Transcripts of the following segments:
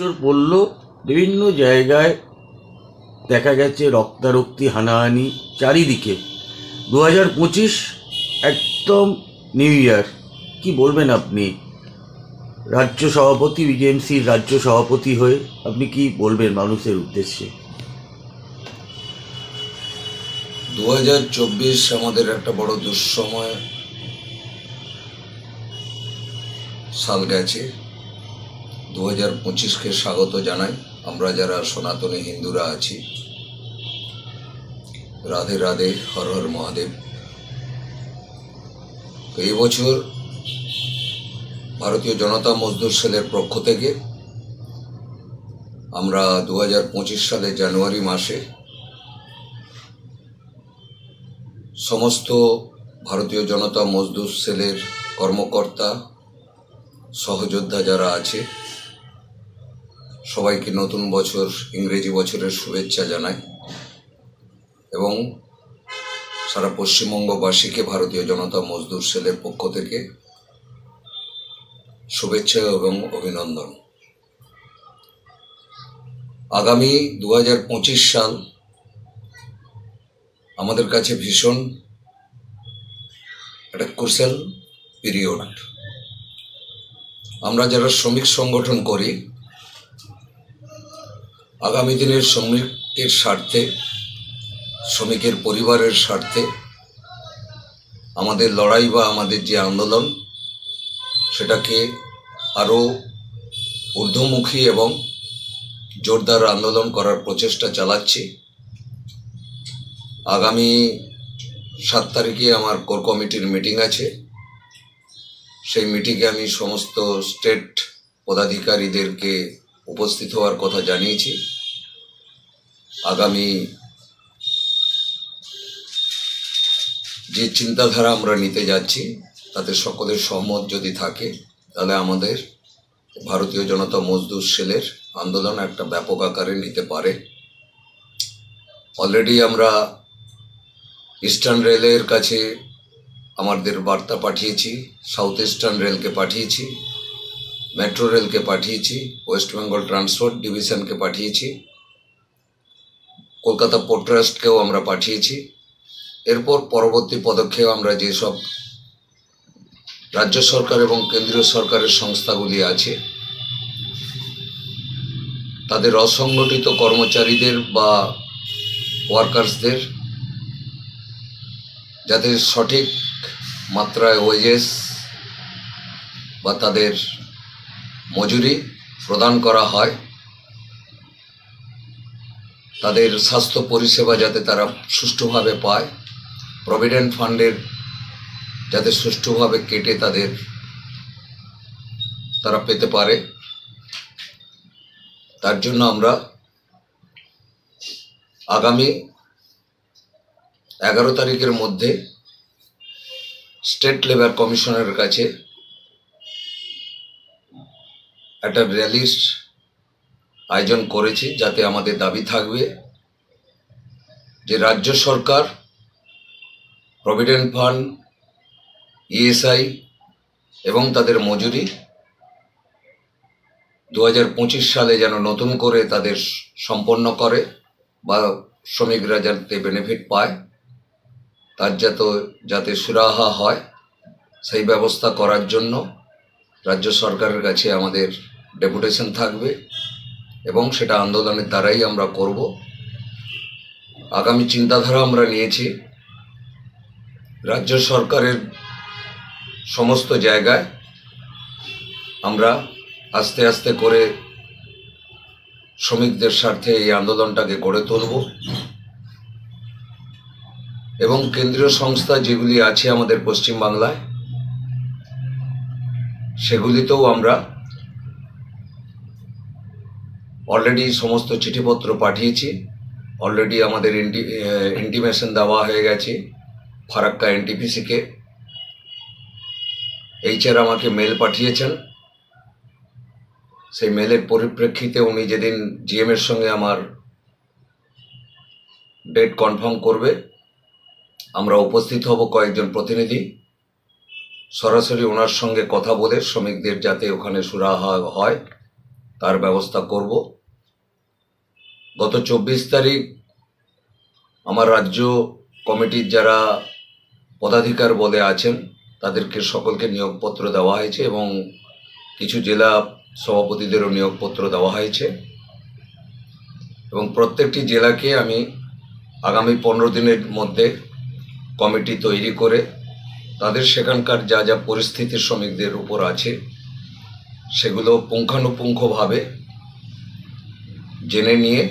বছর পড়ল, বিভিন্ন জায়গায় দেখা গেছে রক্তারক্তি, হানাহানি চারিদিকে। 2025 একদম নিউ ইয়ার, কি বলবেন আপনি রাজ্য সভাপতি, বিজেএমসির রাজ্য সভাপতি হয়ে আপনি কি বলবেন মানুষের উদ্দেশ্যে? 2024 আমাদের একটা বড় দুঃসময় সাল গেছে। 2025কে স্বাগত জানাই। আমরা যারা সনাতনী হিন্দুরা আছি, রাধে রাধে, হর হর মহাদেব। এই বছর ভারতীয় জনতা মজদুর সেলের পক্ষ থেকে আমরা 2025 সালে জানুয়ারি মাসে সমস্ত ভারতীয় জনতা মজদুর সেলের কর্মকর্তা, সহযোদ্ধা যারা আছে, সবাইকে নতুন বছর, ইংরেজি বছরের শুভেচ্ছা জানাই এবং সারা পশ্চিমবঙ্গবাসীকে ভারতীয় জনতা মজদুর সেলের পক্ষ থেকে শুভেচ্ছা এবং অভিনন্দন। আগামী 2025 সাল আমাদের কাছে ভীষণ একটা ক্রুশিয়াল পিরিয়ড। আমরা যারা শ্রমিক সংগঠন করি, আগামী দিনের শ্রমিকের স্বার্থে, শ্রমিকের পরিবারের স্বার্থে আমাদের লড়াই বা আমাদের যে আন্দোলন, সেটাকে আরও ঊর্ধ্বমুখী এবং জোরদার আন্দোলন করার প্রচেষ্টা চালাচ্ছি। আগামী 7 তারিখে আমার কোর কমিটির মিটিং আছে। সেই মিটিংয়ে আমি সমস্ত স্টেট পদাধিকারীদেরকে উপস্থিত হওয়ার কথা জানিয়েছি। আগামী যে চিন্তাধারা আমরা নিতে যাচ্ছি তাতে সকলের সহমত যদি থাকে, তাহলে আমাদের ভারতীয় জনতা মজদুর সেলের আন্দোলন একটা ব্যাপক আকারে নিতে পারে। অলরেডি আমরা ইস্টার্ন রেলের কাছে আমাদের বার্তা পাঠিয়েছি, সাউথ ইস্টার্ন রেলকে পাঠিয়েছি, মেট্রো রেলকে পাঠিয়েছি, ওয়েস্ট বেঙ্গল ট্রান্সপোর্ট ডিভিশনকে পাঠিয়েছি, কলকাতা পোর্ট ট্রাস্টকেও আমরা পাঠিয়েছি। এরপর পরবর্তী পদক্ষেপ আমরা যেসব রাজ্য সরকার এবং কেন্দ্রীয় সরকারের সংস্থাগুলি আছে, তাদের অসংগঠিত কর্মচারীদের বা ওয়ার্কার্সদের যাতে সঠিক মাত্রায় ওয়েজেস বা তাদের মজুরি প্রদান করা হয়, তাদের স্বাস্থ্য পরিষেবা যাতে তারা সুষ্ঠুভাবে পায়, প্রভিডেন্ট ফান্ডের যাতে সুষ্ঠুভাবে কেটে তারা পেতে পারে, তার জন্য আমরা আগামী 11 তারিখের মধ্যে স্টেট লেবার কমিশনের কাছে একটা র্যালির আয়োজন করেছি, যাতে আমাদের দাবি থাকবে যে রাজ্য সরকার প্রভিডেন্ট ফান্ড, ইএসআই এবং তাদের মজুরি 2025 সালে যেন নতুন করে তাদের সম্পন্ন করে বা শ্রমিকরা যাতে বেনিফিট পায়, তার যাতে সুরাহা হয়, সেই ব্যবস্থা করার জন্য রাজ্য সরকারের কাছে আমাদের ডেপুটেশন থাকবে এবং সেটা আন্দোলনের দ্বারাই আমরা করব। আগামী চিন্তাধারা আমরা নিয়েছি রাজ্য সরকারের সমস্ত জায়গায় আমরা আস্তে আস্তে করে শ্রমিকদের স্বার্থে এই আন্দোলনটাকে গড়ে তুলব এবং কেন্দ্রীয় সংস্থা যেগুলি আছে আমাদের পশ্চিমবাংলায়, সেগুলিতেও আমরা অলরেডি সমস্ত চিঠিপত্র পাঠিয়েছি। অলরেডি আমাদের ইন্টিমেশন দেওয়া হয়ে গেছে ফারাক্কা এনটিপিসিকে। এইচআর আমাকে মেল পাঠিয়েছেন। সেই মেলের পরিপ্রেক্ষিতে উনি যেদিন জিএম এর সঙ্গে আমার ডেট কনফার্ম করবে, আমরা উপস্থিত হব কয়েকজন প্রতিনিধি। সরাসরি ওনার সঙ্গে কথা বলে শ্রমিকদের যাতে ওখানে সুরাহা হয় তার ব্যবস্থা করব। গত 24 তারিখ আমার রাজ্য কমিটির যারা পদাধিকার বলে আছেন তাদেরকে সকলকে নিয়োগপত্র দেওয়া হয়েছে এবং কিছু জেলা সভাপতিদেরও নিয়োগপত্র দেওয়া হয়েছে এবং প্রত্যেকটি জেলাকে আমি আগামী 15 দিনের মধ্যে কমিটি তৈরি করে তাদের সেখানকার যা যা পরিস্থিতি শ্রমিকদের উপর আছে সেগুলো পুঙ্খানুপুঙ্খভাবে জেনে নিয়ে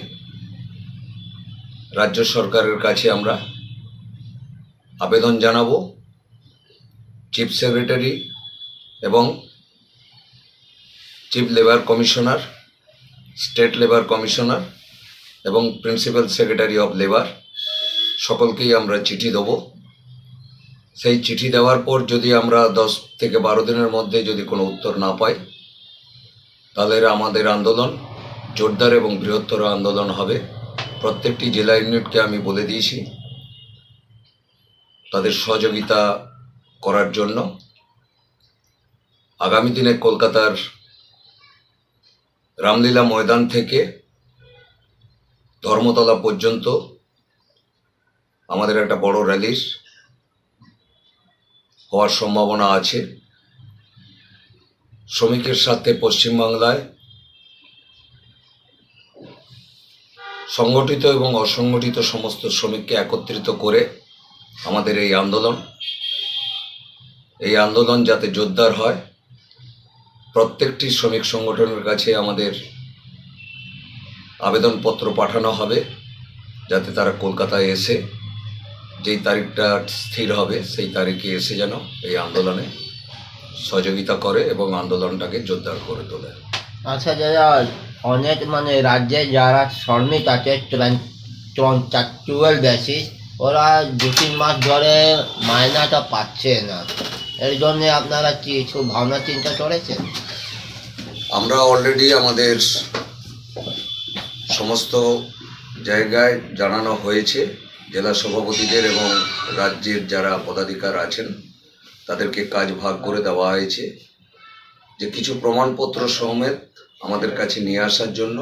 রাজ্য সরকারের কাছে আমরা আবেদন জানাবো। চিফ সেক্রেটারি এবং chief labour commissioner, state labour commissioner এবং প্রিন্সিপাল সেক্রেটারি অফ লেবার সকলকেই আমরা চিঠি দেব। সেই চিঠি দেওয়ার পর যদি আমরা 10 থেকে 12 দিনের মধ্যে যদি কোনো উত্তর না পাই তাহলে আমাদের আন্দোলন জোরদার এবং বৃহত্তর আন্দোলন হবে। প্রত্যেকটি জেলা ইউনিটকে আমি বলে দিয়েছি তাদের সহযোগিতা করার জন্য। আগামী দিনে কলকাতার রামলীলা ময়দান থেকে ধর্মতলা পর্যন্ত আমাদের একটা বড় র্যালির হওয়ার সম্ভাবনা আছে। শ্রমিকের সাথে পশ্চিমবাংলায় সংগঠিত এবং অসংগঠিত সমস্ত শ্রমিককে একত্রিত করে আমাদের এই আন্দোলন যাতে জোরদার হয়, প্রত্যেকটি শ্রমিক সংগঠনের কাছে আমাদের আবেদনপত্র পাঠানো হবে যাতে তারা কলকাতায় এসে যেই তারিখটা স্থির হবে সেই তারিখে এসে যেন এই আন্দোলনে সহযোগিতা করে এবং আন্দোলনটাকে জোরদার করে তোলে। আচ্ছা, যারা অনেক রাজ্যে যারা শ্রমিক আছে কন্ট্রাকচুয়াল বেসিস, ওরা 2-3 মাস ধরে মাইনাটা পাচ্ছে না, এর জন্য আপনারা কিছু ভাবনা চিন্তা করেছেন? আমরা অলরেডি আমাদের সমস্ত জায়গায় জানানো হয়েছে, জেলা সভাপতিদের এবং রাজ্যের যারা পদাধিকার আছেন তাদেরকে কাজ ভাগ করে দেওয়া হয়েছে যে কিছু প্রমাণপত্র সমেত আমাদের কাছে নিয়ে আসার জন্য।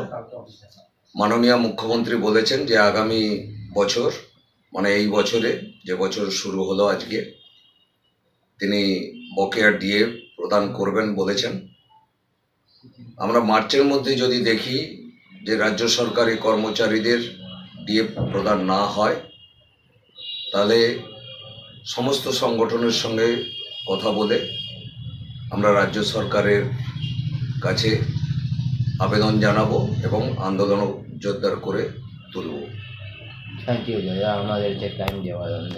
মাননীয় মুখ্যমন্ত্রী বলেছেন যে আগামী বছর এই বছরে যে বছর শুরু হলো আজকে, তিনি বকেয়া ডিএ প্রদান করবেন বলেছেন। আমরা মার্চের মধ্যে যদি দেখি যে রাজ্য সরকারি কর্মচারীদের ডিএ প্রদান না হয় তাহলে সমস্ত সংগঠনের সঙ্গে কথা বলে আমরা রাজ্য সরকারের কাছে আবেদন জানাবো এবং আন্দোলন জোরদার করে তুলব। থ্যাংক ইউ দাদা, আমাদেরকে টাইম দেওয়ার জন্য।